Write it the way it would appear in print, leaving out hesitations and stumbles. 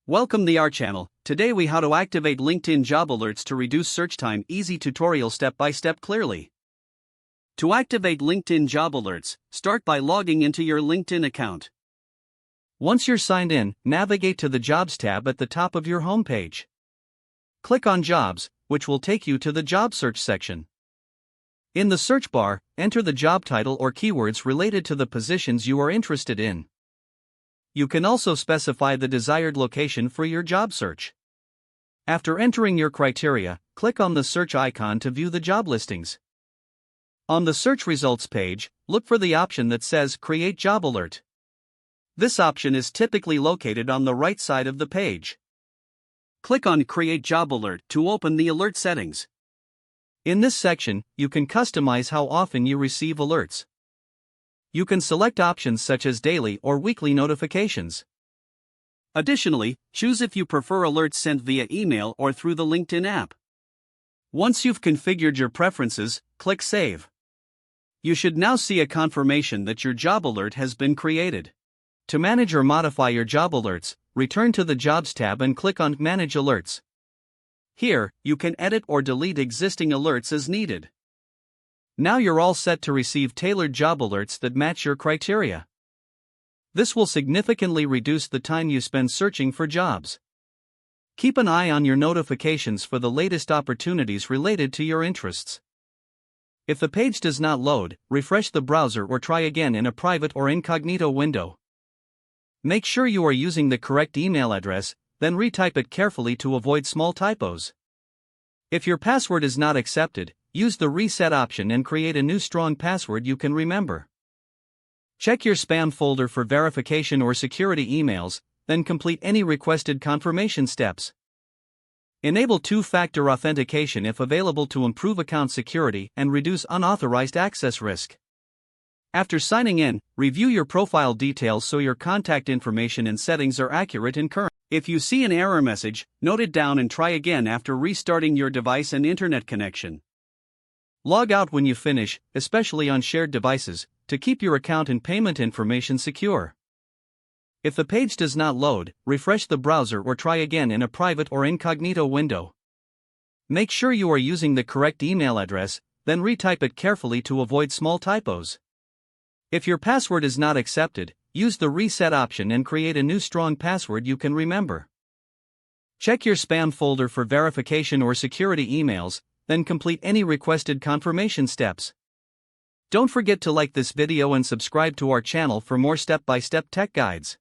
Welcome to our channel. Today we how to activate LinkedIn job alerts to reduce search time. Easy tutorial step by step clearly. To activate LinkedIn job alerts, start by logging into your LinkedIn account. Once you're signed in, navigate to the Jobs tab at the top of your homepage. Click on Jobs, which will take you to the job search section. In the search bar, enter the job title or keywords related to the positions you are interested in. You can also specify the desired location for your job search. After entering your criteria, click on the search icon to view the job listings. On the search results page, look for the option that says Create Job Alert. This option is typically located on the right side of the page. Click on Create Job Alert to open the alert settings. In this section, you can customize how often you receive alerts. You can select options such as daily or weekly notifications. Additionally, choose if you prefer alerts sent via email or through the LinkedIn app. Once you've configured your preferences, click Save. You should now see a confirmation that your job alert has been created. To manage or modify your job alerts, return to the Jobs tab and click on Manage Alerts. Here, you can edit or delete existing alerts as needed. Now you're all set to receive tailored job alerts that match your criteria. This will significantly reduce the time you spend searching for jobs. Keep an eye on your notifications for the latest opportunities related to your interests. If the page does not load, refresh the browser or try again in a private or incognito window. Make sure you are using the correct email address, then retype it carefully to avoid small typos. If your password is not accepted, use the reset option and create a new strong password you can remember. Check your spam folder for verification or security emails, then complete any requested confirmation steps. Enable two-factor authentication if available to improve account security and reduce unauthorized access risk. After signing in, review your profile details so your contact information and settings are accurate and current. If you see an error message, note it down and try again after restarting your device and internet connection. Log out when you finish, especially on shared devices, to keep your account and payment information secure. If the page does not load, refresh the browser or try again in a private or incognito window. Make sure you are using the correct email address, then retype it carefully to avoid small typos. If your password is not accepted, use the reset option and create a new strong password you can remember. Check your spam folder for verification or security emails, then complete any requested confirmation steps. Don't forget to like this video and subscribe to our channel for more step-by-step tech guides.